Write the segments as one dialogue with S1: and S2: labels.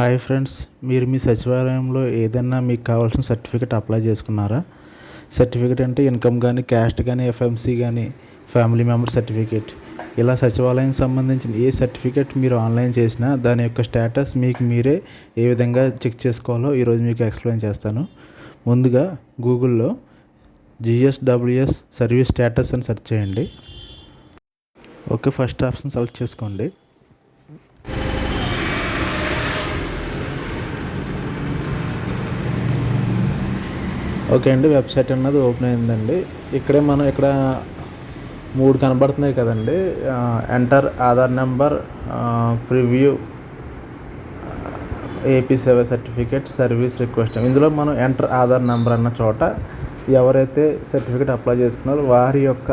S1: Hi friends, మీరు మీ సచివాలయంలో ఏదైనా మీకు కావాల్సిన సర్టిఫికేట్ అప్లై చేసుకున్నారా? సర్టిఫికేట్ అంటే ఇన్కమ్ కానీ, క్యాస్ట్ కానీ, ఎఫ్ఎంసీ కానీ, ఫ్యామిలీ మెంబర్ సర్టిఫికేట్, ఇలా సచివాలయం సంబంధించిన ఏ సర్టిఫికేట్ మీరు ఆన్లైన్ చేసినా దాని యొక్క స్టేటస్ మీకు మీరే ఏ విధంగా చెక్ చేసుకోవాలో ఈరోజు మీకు ఎక్స్ప్లెయిన్ చేస్తాను. ముందుగా గూగుల్లో జిఎస్డబ్ల్యూఎస్ సర్వీస్ స్టేటస్ అని సెర్చ్ చేయండి. ఓకే, ఫస్ట్ ఆప్షన్ సెలెక్ట్ చేసుకోండి. ఓకే అండి, వెబ్సైట్ అన్నది ఓపెన్ అయిందండి. ఇక్కడ 3 కనబడుతున్నాయి కదండి. Enter Aadhaar number, preview, AP సేవ సర్టిఫికేట్, సర్వీస్ రిక్వెస్ట్. ఇందులో మనం ఎంటర్ ఆధార్ నెంబర్ అన్న చోట ఎవరైతే సర్టిఫికేట్ అప్లై చేసుకున్నారో వారి యొక్క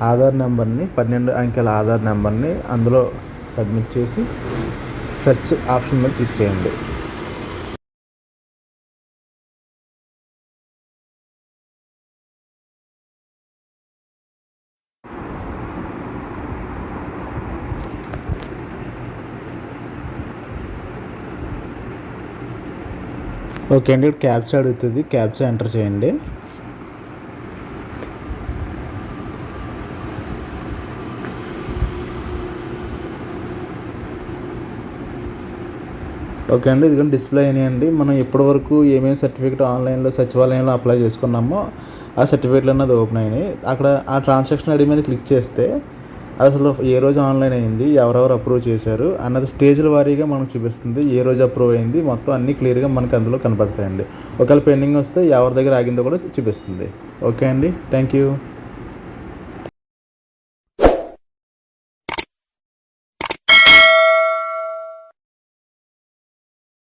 S1: ఆధార్ నెంబర్ని, 12 అంకెల ఆధార్ నెంబర్ని అందులో సబ్మిట్ చేసి సెర్చ్ ఆప్షన్ మీద క్లిక్ చేయండి. ఓకే అండి, క్యాప్చా అడుగుతుంది. క్యాప్చా ఎంటర్ చేయండి. ఓకే అండి, ఇదిగోండి డిస్ప్లే అయినాయండి. మనం ఇప్పటివరకు ఏమేమి సర్టిఫికేట్ ఆన్లైన్లో సచివాలయంలో అప్లై చేసుకున్నామో ఆ సర్టిఫికేట్లు అన్నది ఓపెన్ అయినాయి. అక్కడ ఆ ట్రాన్సాక్షన్ ఐడి మీద క్లిక్ చేస్తే అసలు ఏ రోజు ఆన్లైన్ అయింది, ఎవరెవరు అప్రూవ్ చేశారు అన్నది స్టేజ్ల వారీగా మనకు చూపిస్తుంది. ఏ రోజు అప్రూవ్ అయింది మొత్తం అన్నీ క్లియర్గా మనకు అందులో కనపడతాయండి. ఒకవేళ పెండింగ్ వస్తే ఎవరి దగ్గర ఆగిందో కూడా చూపిస్తుంది. ఓకే అండి, థ్యాంక్ యూ.